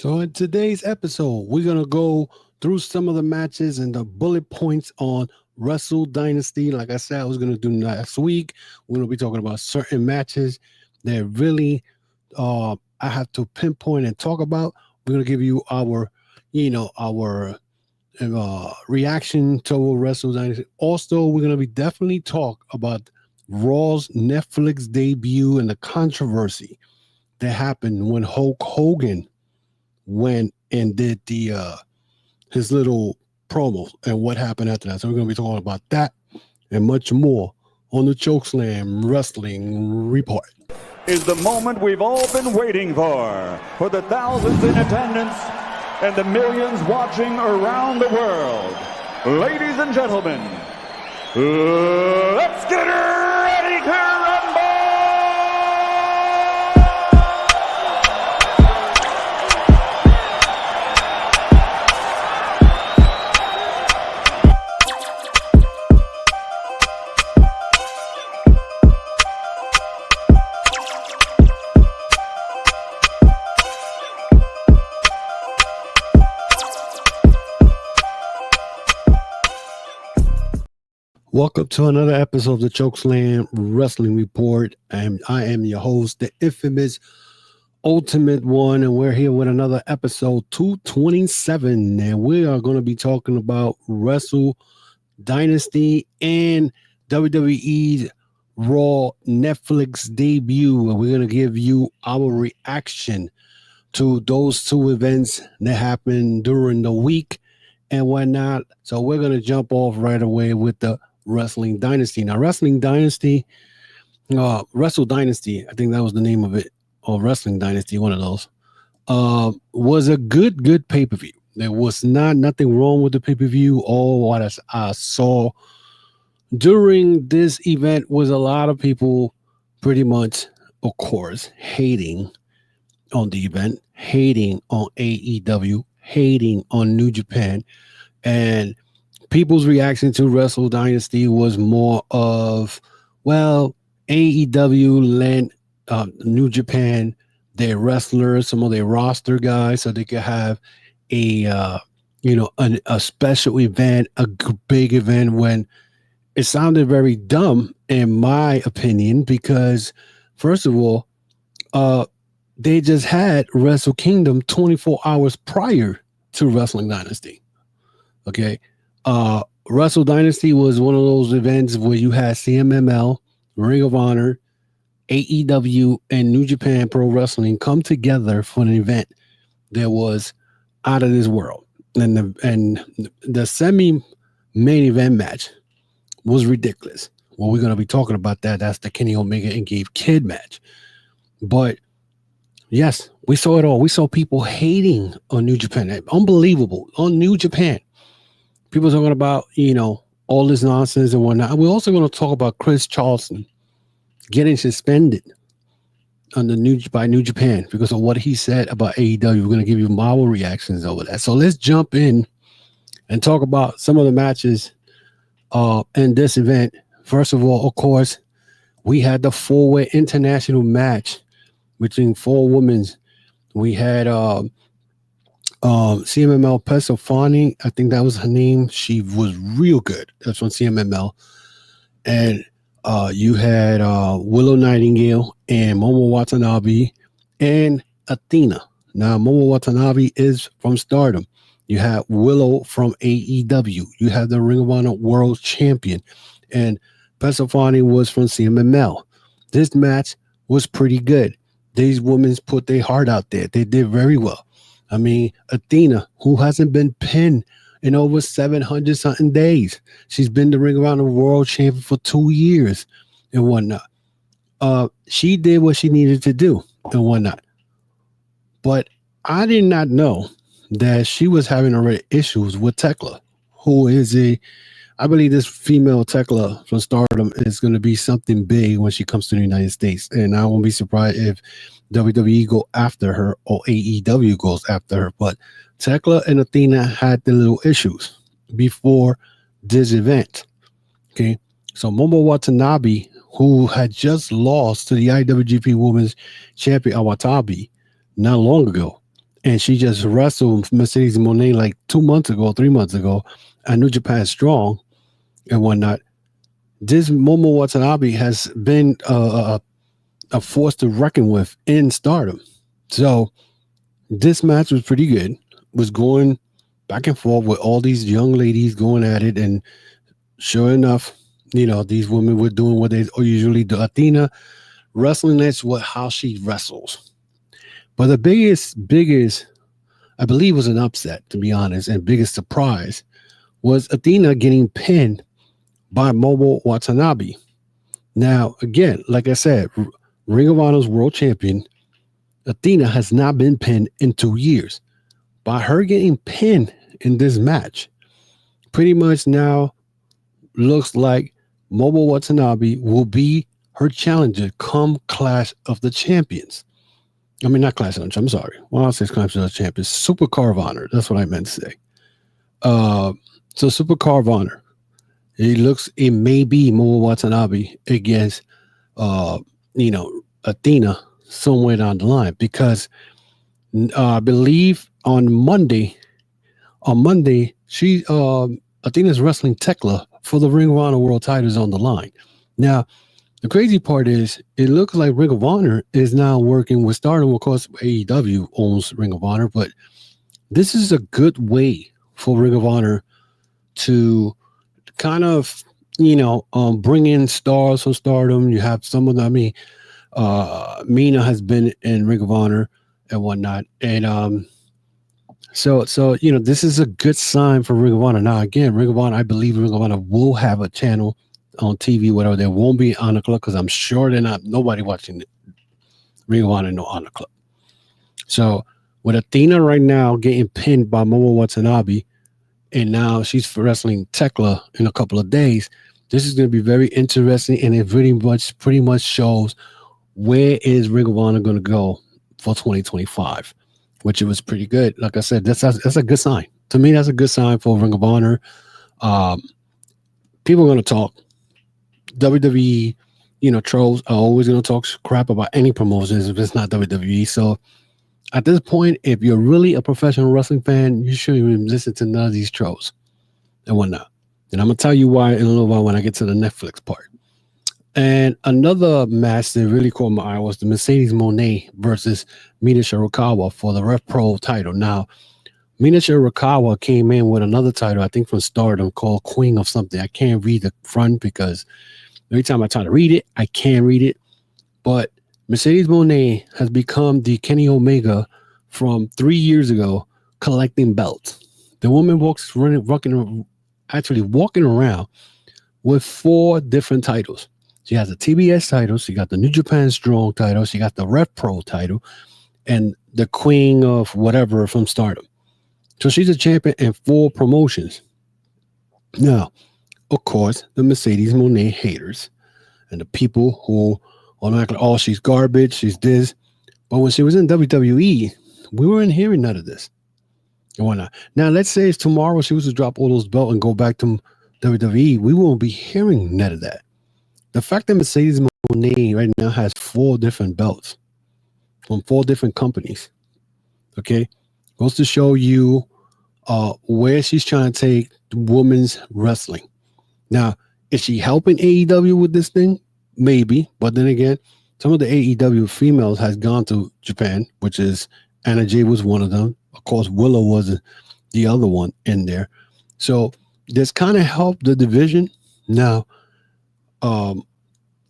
So in today's episode, we're going to go through some of the matches and the bullet points on Wrestle Dynasty. Like I said, I was going to do last week. We're going to be talking about certain matches that really I have to pinpoint and talk about. We're going to give you our reaction to Wrestle Dynasty. Also, we're going to be definitely talk about Raw's Netflix debut and the controversy that happened when Hulk Hogan went and did the his little promo and what happened after that. So we're going to be talking about that and much more on the Chokeslam Wrestling Report. Is the moment we've all been waiting for the thousands in attendance and the millions watching around the world. Ladies and gentlemen, let's get ready to rumble! Welcome to another episode of the Chokeslam Wrestling Report. I am your host, the infamous Ultimate One, and we're here with another episode 227. And we are going to be talking about Wrestle Dynasty and WWE's Raw Netflix debut. And we're going to give you our reaction to those two events that happened during the week and whatnot. So we're going to jump off right away with the Wrestling Dynasty. Now, Wrestling Dynasty, Wrestle Dynasty, I think that was the name of it, or Wrestling Dynasty, one of those, was a good pay-per-view. There was nothing wrong with the pay-per-view. All what I saw during this event was a lot of people pretty much, of course, hating on the event, hating on AEW, hating on New Japan, and people's reaction to Wrestle Dynasty was more of, well, AEW lent New Japan their wrestlers, some of their roster guys, so they could have a special event, a big event, when it sounded very dumb, in my opinion, because first of all, they just had Wrestle Kingdom 24 hours prior to Wrestling Dynasty. Okay. Wrestle Dynasty was one of those events where you had CMLL, Ring of Honor, AEW, and New Japan Pro Wrestling come together for an event that was out of this world. And the semi-main event match was ridiculous. Well, we're going to be talking about that. That's the Kenny Omega and Gabe Kidd match. But yes, we saw it all. We saw people hating on New Japan. Unbelievable. On New Japan. People talking about, all this nonsense and whatnot. We're also going to talk about Chris Charleston getting suspended by New Japan because of what he said about AEW. We're going to give you our reactions over that. So let's jump in and talk about some of the matches in this event. First of all, of course, we had the four-way international match between four women. We had CMML Pesofani, I think that was her name. She was real good. That's from CMML. And you had Willow Nightingale and Momo Watanabe and Athena. Now, Momo Watanabe is from Stardom. You have Willow from AEW. You have the Ring of Honor World Champion. And Pesofani was from CMML. This match was pretty good. These women put their heart out there. They did very well. I mean, Athena, who hasn't been pinned in over 700 something days. She's been the Ring of Honor World Champion for 2 years and whatnot. She did what she needed to do and whatnot. But I did not know that she was having already issues with Tekla, who is I believe this female Tekla from Stardom is going to be something big when she comes to the United States. And I won't be surprised if WWE go after her or AEW goes after her. But Tekla and Athena had the little issues before this event. Okay. So Momo Watanabe, who had just lost to the IWGP Women's Champion Watanabe not long ago, and she just wrestled Mercedes Moné like 2 months ago, 3 months ago, at New Japan Strong and whatnot. This Momo Watanabe has been a force to reckon with in Stardom. So this match was pretty good. Was going back and forth with all these young ladies going at it, and sure enough, these women were doing what they usually do. Athena wrestling, that's how she wrestles. But the biggest, I believe, was an upset, to be honest, and biggest surprise was Athena getting pinned by Momo Watanabe. Now, again, like I said, Ring of Honor's world champion, Athena has not been pinned in 2 years. By her getting pinned in this match, pretty much now looks like Momo Watanabe will be her challenger come Clash of the Champions. I mean, not Clash of the Champions, I'm sorry. Well, I'll say Clash of the Champions. Super Car of Honor. That's what I meant to say. So Super Car of Honor. It may be Momo Watanabe against, Athena somewhere down the line, because I believe on Monday, Athena's wrestling Tekla for the Ring of Honor World titles on the line. Now, the crazy part is it looks like Ring of Honor is now working with Stardom. Of course, AEW owns Ring of Honor, but this is a good way for Ring of Honor to kind of, bring in stars from Stardom. You have some of them. I mean, Mina has been in Ring of Honor and whatnot. And so this is a good sign for Ring of Honor. Now, again, Ring of Honor, I believe Ring of Honor will have a channel on TV, whatever. There won't be Honor Club, because I'm sure nobody watching Ring of Honor, no Honor Club. So with Athena right now getting pinned by Momo Watanabe, and now she's wrestling Tekla in a couple of days, this is going to be very interesting, and it pretty much shows where is Ring of Honor going to go for 2025, which it was pretty good. Like I said, that's a good sign. To me, that's a good sign for Ring of Honor. People are going to talk. WWE, trolls are always going to talk crap about any promotions if it's not WWE. So at this point, if you're really a professional wrestling fan, you shouldn't even listen to none of these trolls and whatnot. And I'm going to tell you why in a little while when I get to the Netflix part. And another match that really caught my eye was the Mercedes Moné versus Mina Shirakawa for the Rev Pro title. Now, Mina Shirakawa came in with another title, I think from Stardom, called Queen of something. I can't read the front because every time I try to read it, I can't read it. But Mercedes Moné has become the Kenny Omega from 3 years ago, collecting belts. The woman walking around with 4 different titles. She has a TBS title. She got the New Japan Strong title. She got the Rev Pro title and the Queen of whatever from Stardom. So she's a champion in 4 promotions. Now, of course, the Mercedes Moné haters and the people who automatically, oh, she's garbage, she's this. But when she was in WWE, we weren't hearing none of this. And why not? Now, let's say it's tomorrow she was to drop all those belts and go back to WWE, we won't be hearing none of that. The fact that Mercedes Moné right now has 4 different belts from 4 different companies, okay, goes to show you where she's trying to take women's wrestling. Now, is she helping AEW with this thing? Maybe, but then again, some of the AEW females has gone to Japan, which is Anna Jay was one of them. Of course, Willow was the other one in there. So this kind of helped the division. Now, I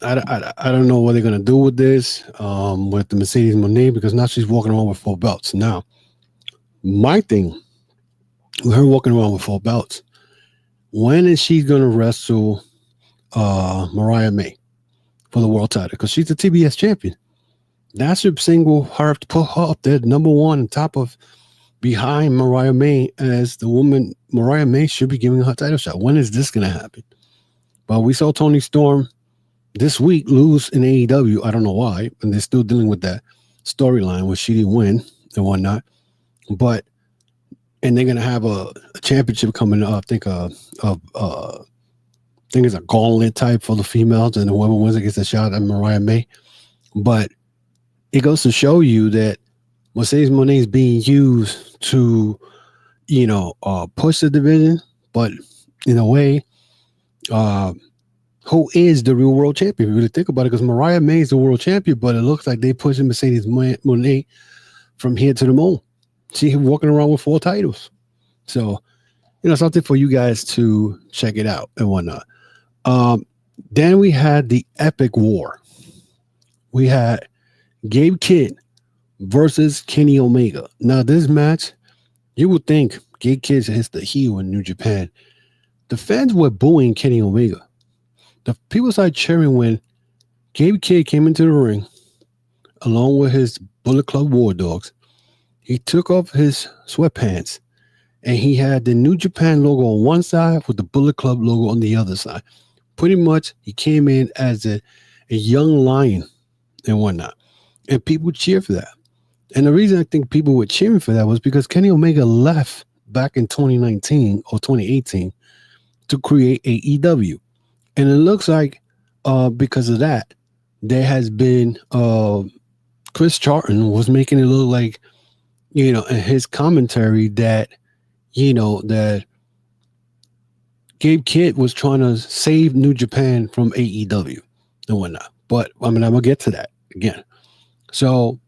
don't know what they're going to do with this, with the Mercedes Moné, because now she's walking around with 4 belts. Now, my thing with her walking around with 4 belts, when is she going to wrestle Mariah May for the world title? Because she's the TBS champion. That should single her to put her up there, number 1 on top of behind Mariah May, as the woman Mariah May should be giving her a title shot. When is this going to happen? But we saw Toni Storm this week lose in AEW. I don't know why, and they're still dealing with that storyline where she didn't win and whatnot. But and they're gonna have a championship coming up. I think it's a gauntlet type for the females, and whoever wins it gets a shot at Mariah May. But it goes to show you that Mercedes Mone is being used to, push the division, but in a way, who is the real world champion? If you really think about it, because Mariah May is the world champion, but it looks like they pushing Mercedes Mone from here to the moon. See him walking around with 4 titles. So, something for you guys to check it out and whatnot. Then we had the epic war. We had Gabe Kidd versus Kenny Omega. Now, this match, you would think Gabe Kidd is the heel in New Japan. The fans were booing Kenny Omega. The people started cheering when Gabe Kidd came into the ring along with his Bullet Club War Dogs. He took off his sweatpants and he had the New Japan logo on one side with the Bullet Club logo on the other side. Pretty much, he came in as a young lion and whatnot. And people cheered for that. And the reason I think people were cheering for that was because Kenny Omega left back in 2019 or 2018 to create AEW. And it looks like because of that, there has been Chris Charlton was making it look like, in his commentary that, that Gabe Kidd was trying to save New Japan from AEW and whatnot. But I'm going to get to that again. So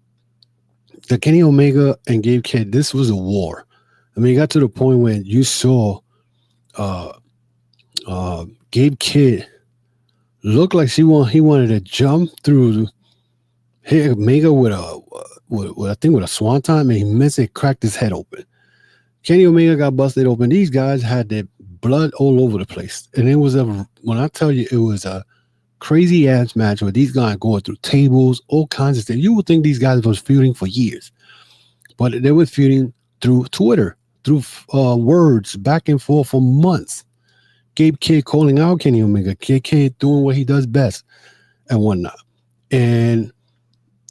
the Kenny Omega and Gabe Kidd, this was a war. I mean, it got to the point when you saw Gabe Kidd looked like he wanted to jump through Omega with a swanton, and he missed it, cracked his head open. Kenny Omega got busted open. These guys had their blood all over the place, and it was when I tell you, it was a crazy ass match where these guys going through tables, all kinds of stuff. You would think these guys was feuding for years, but they were feuding through Twitter, through words back and forth for months. Gabe Kidd calling out Kenny Omega, Gabe Kidd doing what he does best and whatnot. And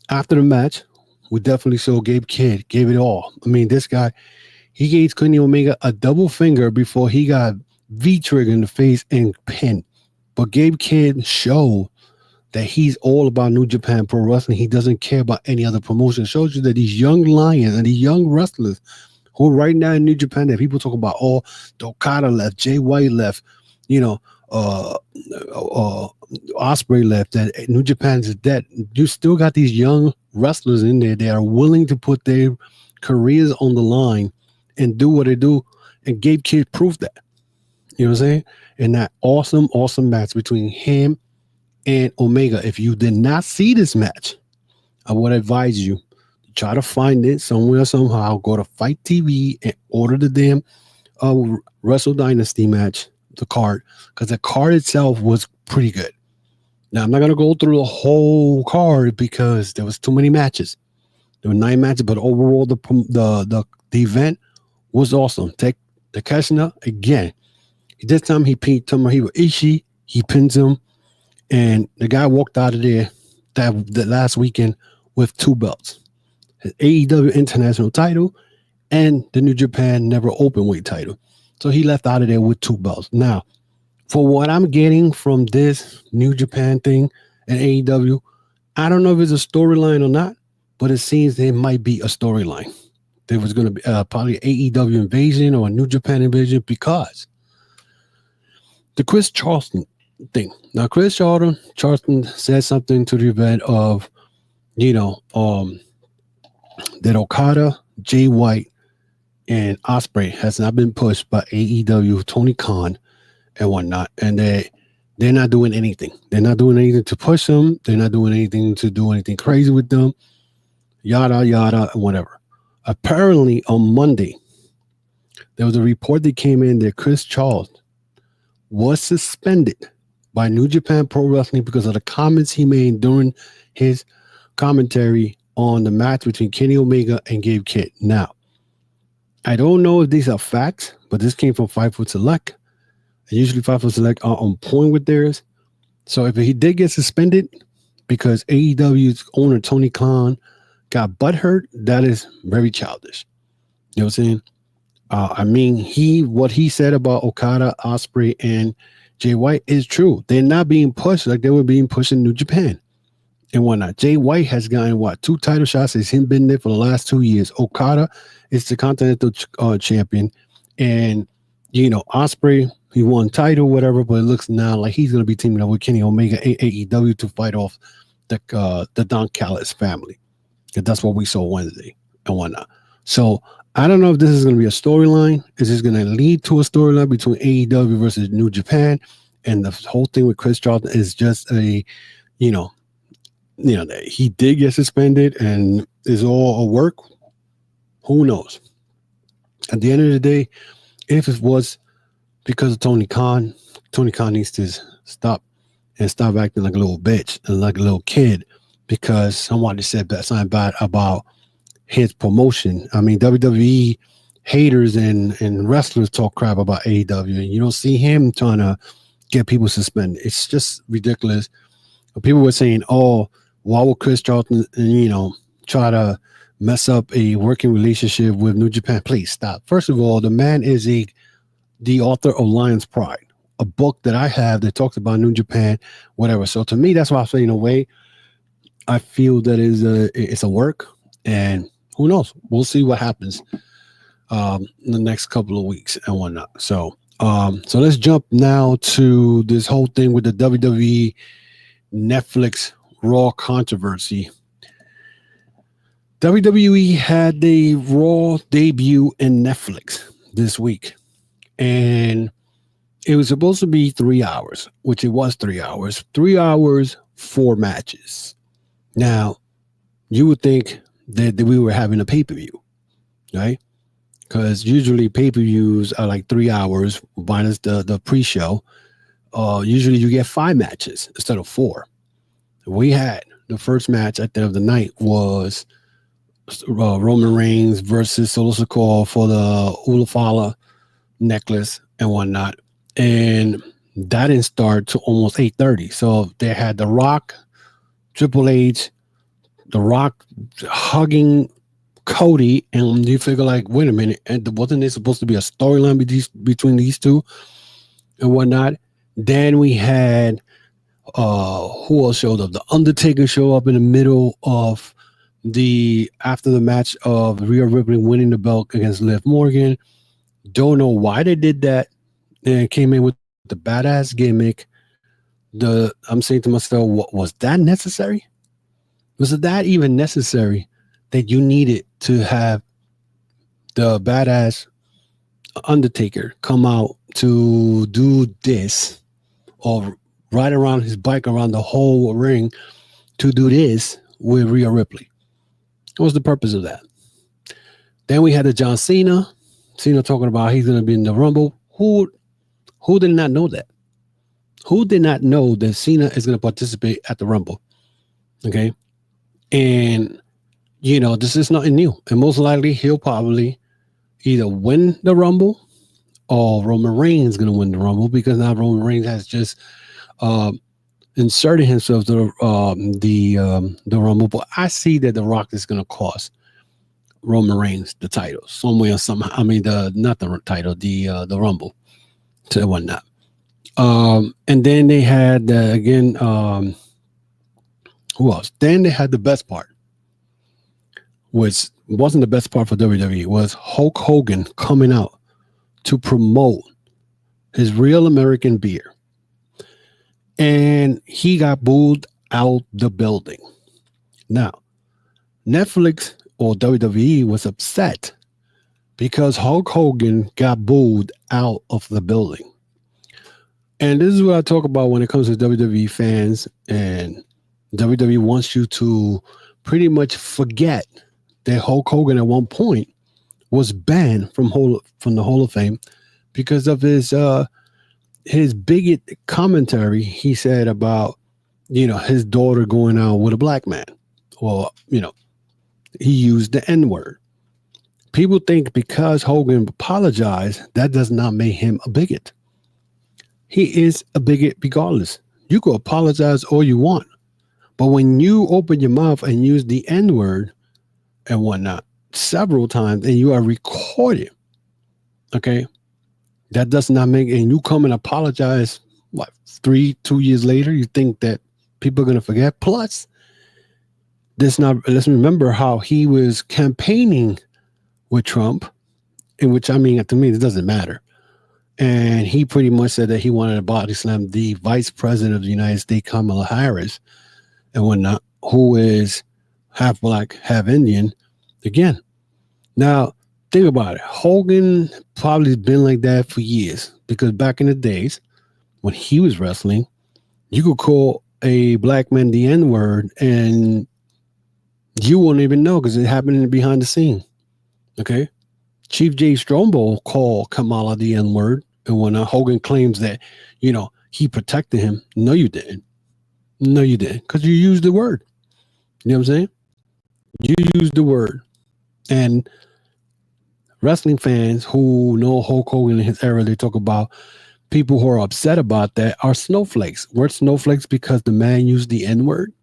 after the match, we definitely saw Gabe Kidd gave it all. I mean, this guy, he gave Kenny Omega a double finger before he got V-trigger in the face and pinned. But Gabe Kidd showed that he's all about New Japan Pro Wrestling. He doesn't care about any other promotion. It shows you that these young lions and these young wrestlers who are right now in New Japan, that people talk about, the Okada left, Jay White left, Osprey left, that New Japan is dead. You still got these young wrestlers in there. They are willing to put their careers on the line and do what they do. And Gabe Kidd proved that. You know what I'm saying? In that awesome, awesome match between him and Omega. If you did not see this match, I would advise you to try to find it somewhere, somehow. Go to Fight TV and order the damn Wrestle Dynasty match, the card, because the card itself was pretty good. Now, I'm not going to go through the whole card because there was too many matches. There were 9 matches, but overall, the event was awesome. Takeshita, again, this time he pinned Tomohiro Ishii. He pins him, and the guy walked out of there that last weekend with 2 belts. His AEW International title and the New Japan Never Openweight title. So he left out of there with 2 belts. Now, for what I'm getting from this New Japan thing and AEW, I don't know if it's a storyline or not, but it seems there might be a storyline. There was going to be probably an AEW invasion or a New Japan invasion because the Chris Charlton thing. Now, Chris Charlton said something to the event of, that Okada, Jay White, and Osprey has not been pushed by AEW, Tony Khan, and whatnot. And they're not doing anything. They're not doing anything to push them. They're not doing anything to do anything crazy with them. Yada, yada, and whatever. Apparently, on Monday, there was a report that came in that Chris Charlton was suspended by New Japan Pro Wrestling because of the comments he made during his commentary on the match between Kenny Omega and Gabe Kidd. Now, I don't know if these are facts, but this came from 5 Foot Select. And usually 5 Foot Select are on point with theirs. So if he did get suspended because AEW's owner Tony Khan got butthurt, that is very childish. You know what I'm saying? I mean, what he said about Okada, Osprey, and Jay White is true. They're not being pushed like they were being pushed in New Japan. and whatnot. Jay White has gotten 2 title shots. He's been there for the last 2 years. Okada is the Continental champion, and Ospreay, he won title, whatever, but it looks now like he's going to be teaming up with Kenny Omega AEW to fight off the Don Callis family. That's what we saw Wednesday and whatnot. So I don't know if this is going to be a storyline. Is this going to lead to a storyline between AEW versus New Japan? And the whole thing with Chris Charlton is just a, he did get suspended and is all a work. Who knows? At the end of the day, if it was because of Tony Khan needs to stop acting like a little bitch and like a little kid because somebody said something bad about his promotion. I mean, WWE haters and wrestlers talk crap about AEW, and you don't see him trying to get people suspended. It's just ridiculous. People were saying, "Oh, why would Chris Charlton, try to mess up a working relationship with New Japan?" Please stop. First of all, the man is the author of Lion's Pride, a book that I have that talks about New Japan, whatever. So to me, that's why I say, in a way, I feel that it's a work, and who knows? We'll see what happens in the next couple of weeks and whatnot. So let's jump now to this whole thing with the WWE Netflix Raw controversy. WWE had the Raw debut in Netflix this week, and it was supposed to be 3 hours, which it was 3 hours. 3 hours, 4 matches. Now, you would think that we were having a pay-per-view, right? Because usually pay-per-views are like 3 hours minus the pre-show. Usually you get 5 matches instead of 4. We had the first match at the end of the night was Roman Reigns versus Solo Sikoa for the Ulafala necklace and whatnot. And that didn't start till almost 8:30. So they had The Rock, Triple H, The Rock hugging Cody, and you figure like, wait a minute, and wasn't there supposed to be a storyline between these two and whatnot? Then we had who else showed up? The Undertaker showed up in the middle of after the match of Rhea Ripley winning the belt against Liv Morgan. Don't know why they did that. And came in with the badass gimmick. I'm saying to myself, what was that necessary? Was it that even necessary that you needed to have the badass Undertaker come out to do this, or ride around his bike around the whole ring to do this with Rhea Ripley? What was the purpose of that? Then we had the John Cena talking about he's going to be in the Rumble. Who did not know that? Who did not know that Cena is going to participate at the Rumble? Okay. And, this is nothing new. And most likely he'll probably either win the Rumble or Roman Reigns is going to win the Rumble, because now Roman Reigns has just inserted himself to the Rumble. But I see that The Rock is going to cost Roman Reigns the title some way or somehow. I mean, not the title, the Rumble to whatnot. And then they had again, who else? Then they had the best part, which wasn't the best part for WWE, was Hulk Hogan coming out to promote his Real American beer. And he got booed out the building. Now, Netflix or WWE was upset because Hulk Hogan got booed out of the building. And this is what I talk about when it comes to WWE fans, and WWE wants you to pretty much forget that Hulk Hogan at one point was banned from the Hall of Fame because of his bigot commentary he said about, his daughter going out with a black man, or, he used the N-word. People think because Hogan apologized, that does not make him a bigot. He is a bigot regardless. You could apologize all you want, but when you open your mouth and use the N-word and whatnot several times, and you are recorded, okay, that does not make, and you come and apologize, 2 years later, you think that people are going to forget? Plus, let's remember how he was campaigning with Trump, in which, I mean, to me, it doesn't matter. And he pretty much said that he wanted to body slam the vice president of the United States, Kamala Harris, and whatnot, who is half black, half Indian. Again, now think about it. Hogan probably been like that for years, because back in the days when he was wrestling, you could call a black man the N-word and you won't even know because it happened behind the scene. Okay. Chief J. Strongbow called Kamala the N-word, and when Hogan claims that, he protected him, no, you didn't. No, you didn't, because you used the word. You know what I'm saying? You used the word. And wrestling fans who know Hulk Hogan in his era, they talk about people who are upset about that are snowflakes. We're snowflakes because the man used the N-word.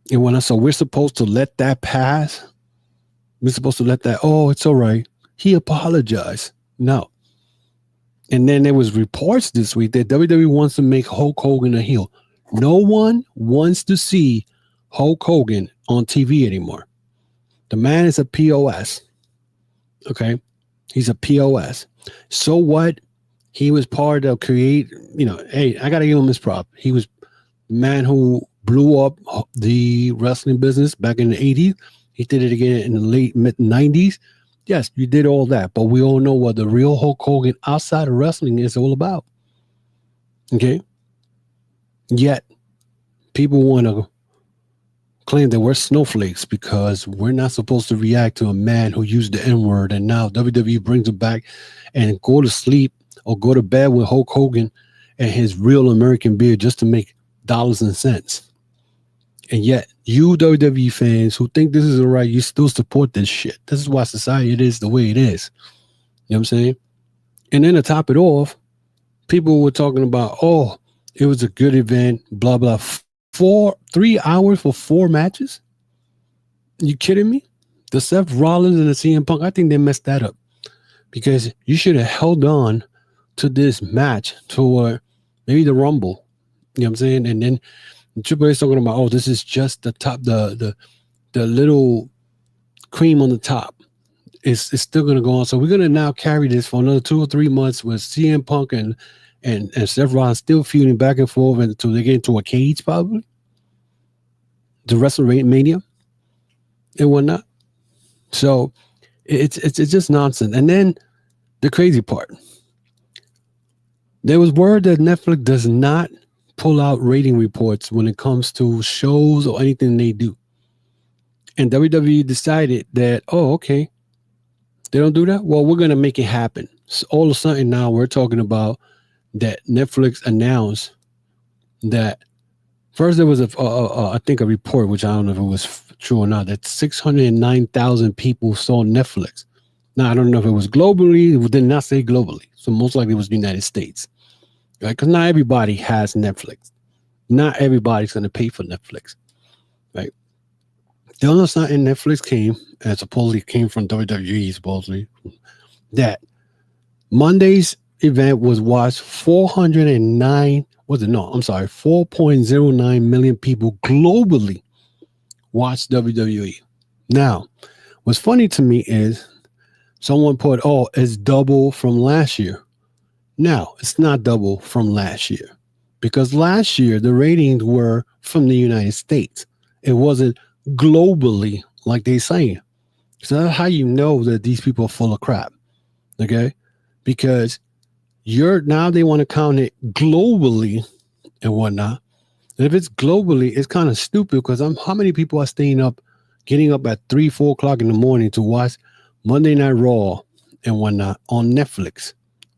And so we're supposed to let that pass. We're supposed to let that, oh, it's all right. He apologized. No. And then there was reports this week that WWE wants to make Hulk Hogan a heel. No one wants to see Hulk Hogan on TV anymore. The man is a POS. Okay? He's a POS. So what? He was part of hey, I got to give him his prop. He was the man who blew up the wrestling business back in the 80s. He did it again in the late mid-90s. Yes, you did all that, but we all know what the real Hulk Hogan outside of wrestling is all about. Okay? Yet, people want to claim that we're snowflakes because we're not supposed to react to a man who used the N-word, and now WWE brings him back and go to sleep or go to bed with Hulk Hogan and his real American beard just to make dollars and cents. And yet, you WWE fans who think this is all right, you still support this shit. This is why society it is the way it is. You know what I'm saying? And then to top it off, people were talking about, oh, it was a good event, blah, blah. 3 hours for 4 matches? You kidding me? The Seth Rollins and the CM Punk, I think they messed that up. Because you should have held on to this match toward maybe the Rumble. You know what I'm saying? And then Triple H talking about, oh, this is just the top, the little cream on the top. It's still going to go on. So we're going to now carry this for another 2 or 3 months with CM Punk and Seth Rollins still feuding back and forth until they get into a cage, probably. The WrestleMania and whatnot. So it's just nonsense. And then the crazy part. There was word that Netflix does not pull out rating reports when it comes to shows or anything they do. And WWE decided that, oh, okay, they don't do that? Well, we're going to make it happen. So all of a sudden now we're talking about that Netflix announced that first there was I think a report, which I don't know if it was true or not, that 609,000 people saw Netflix. Now, I don't know if it was globally. It did not say globally. So most likely it was the United States. Right? Because not everybody has Netflix. Not everybody's going to pay for Netflix. Right? The only something Netflix came, and supposedly came from WWE, supposedly, that Monday's event was watched 4.09 million people globally watched WWE. Now, what's funny to me is someone put, oh, it's double from last year. Now, it's not double from last year because last year the ratings were from the United States. It wasn't globally like they saying. So that's how you know that these people are full of crap. Okay? Because now they want to count it globally and whatnot. And if it's globally, it's kind of stupid because how many people are staying up, getting up at 3, 4 o'clock in the morning to watch Monday Night Raw and whatnot on Netflix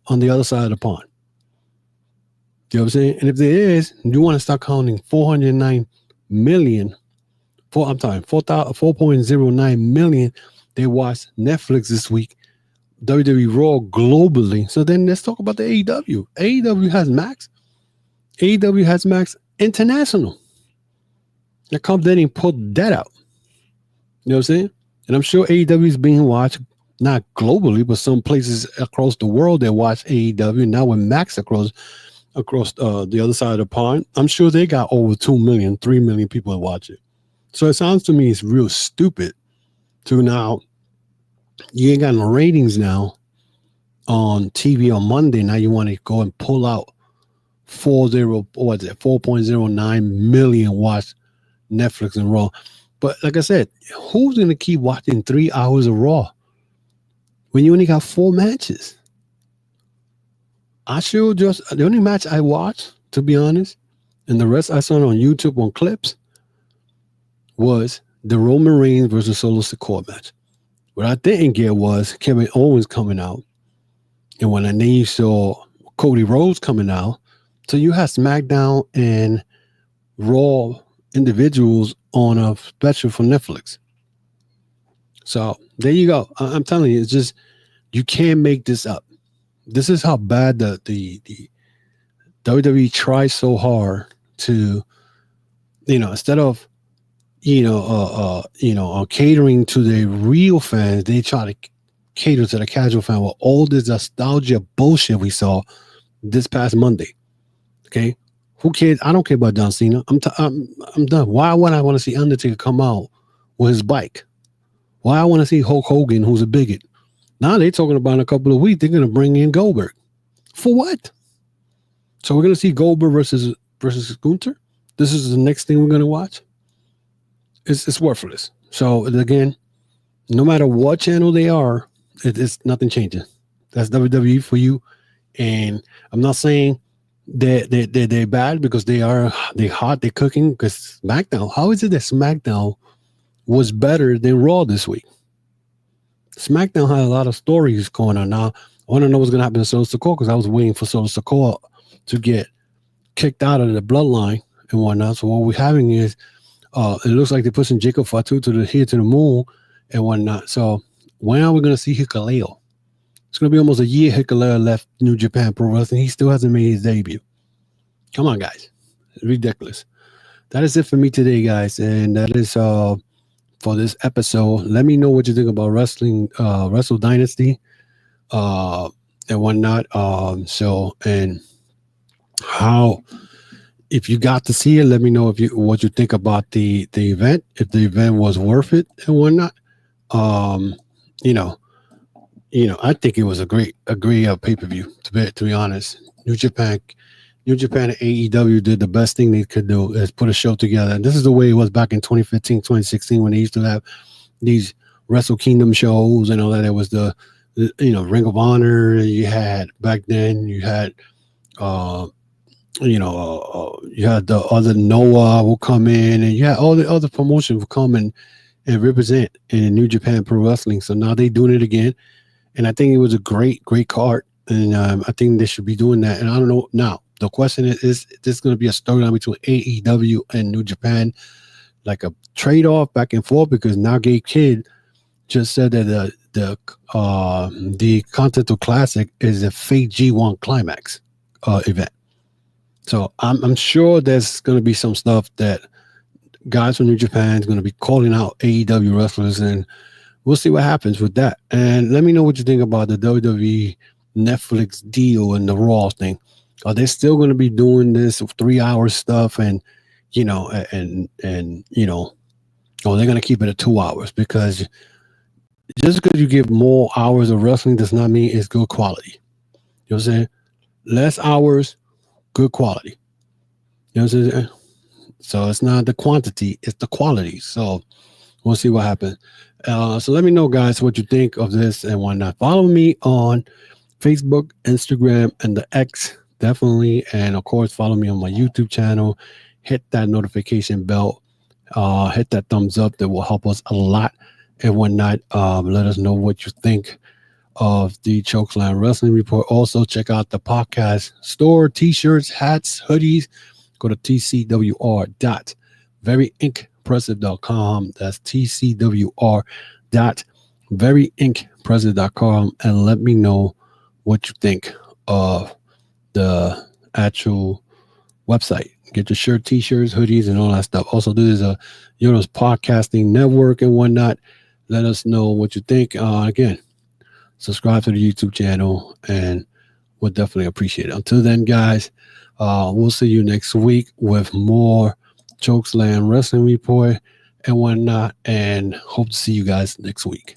on the other side of the pond? You know what I'm saying? And if there is, you want to start counting 4.09 million, they watched Netflix this week, WWE Raw globally. So then let's talk about the AEW. AEW has Max. AEW has Max International. Now come then and put that out. You know what I'm saying? And I'm sure AEW is being watched, not globally, but some places across the world that watch AEW. Now with Max across the other side of the pond, I'm sure they got over 2 million, 3 million people that watch it. So it sounds to me it's real stupid to now you ain't got no ratings now on TV on Monday. Now you want to go and pull out 4.09 million watch Netflix and Raw. But like I said, who's gonna keep watching 3 hours of Raw when you only got 4 matches? The only match I watched, to be honest, and the rest I saw on YouTube on clips, was the Roman Reigns versus Solo Sikoa match. What I didn't get was Kevin Owens coming out. And when then you saw Cody Rhodes coming out, so you had SmackDown and Raw individuals on a special for Netflix. So there you go. I'm telling you, it's just, you can't make this up. This is how bad the WWE tries so hard to, instead of, catering to the real fans, they try to cater to the casual fan with all this nostalgia bullshit we saw this past Monday. Okay, who cares? I don't care about John Cena. I'm done. Why would I want to see Undertaker come out with his bike? Why I want to see Hulk Hogan, who's a bigot? Now they're talking about in a couple of weeks they're going to bring in Goldberg. For what? So we're going to see Goldberg versus Gunther. This is the next thing we're going to watch. It's worthless. So again, no matter what channel they are, it's nothing changes. That's WWE for you. And I'm not saying they're bad because they're hot, they're cooking. Because SmackDown, how is it that SmackDown was better than Raw this week? SmackDown had a lot of stories going on. Now, I want to know what's going to happen to Solo Sikoa because I was waiting for Solo Sikoa to get kicked out of the bloodline and whatnot. So what we're having is, it looks like they're pushing Jacob Fatu to the moon and whatnot. So when are we going to see Hikuleo? It's going to be almost a year Hikuleo left New Japan Pro Wrestling. He still hasn't made his debut. Come on, guys. It's ridiculous. That is it for me today, guys. And that is for this episode. Let me know what you think about Wrestle Dynasty and whatnot. And how, if you got to see it, let me know what you think about the event, if the event was worth it and whatnot. I think it was a great pay-per-view, to be honest. New Japan and AEW did the best thing they could do, is put a show together. And this is the way it was back in 2015, 2016, when they used to have these Wrestle Kingdom shows and all that. It was the Ring of Honor. You had back then, you had the other Noah will come in, and you had all the other promotions will come and represent in New Japan Pro Wrestling. So now they're doing it again. And I think it was a great card. And I think they should be doing that. And I don't know. Now, the question is this going to be a storyline between AEW and New Japan, like a trade-off back and forth? Because now Gabe Kidd just said that the Continental Classic is a fake G1 Climax event. So I'm sure there's going to be some stuff that guys from New Japan is going to be calling out AEW wrestlers, and we'll see what happens with that. And let me know what you think about the WWE Netflix deal and the Raw thing. Are they still going to be doing this 3-hour stuff, or they're going to keep it at 2 hours? Because just because you give more hours of wrestling does not mean it's good quality. You know what I'm saying? Less hours, good quality. You know what I'm saying? So it's not the quantity, it's the quality. So we'll see what happens. So let me know, guys, what you think of this and whatnot. Follow me on Facebook, Instagram, and the X, definitely. And of course, follow me on my YouTube channel. Hit that notification bell. Hit that thumbs up. That will help us a lot and whatnot. Let us know what you think of the Chokeslam Wrestling Report. Also, check out the podcast store, t-shirts, hats, hoodies. Go to tcwr.veryinkpressive.com. That's tcwr.veryinkpressive.com, and let me know what you think of the actual website. Get your shirt, t-shirts, hoodies, and all that stuff. Also, this is a podcasting network and whatnot. Let us know what you think. Again, subscribe to the YouTube channel, and we'll definitely appreciate it. Until then, guys, we'll see you next week with more Chokeslam Wrestling Report. and whatnot. And hope to see you guys next week.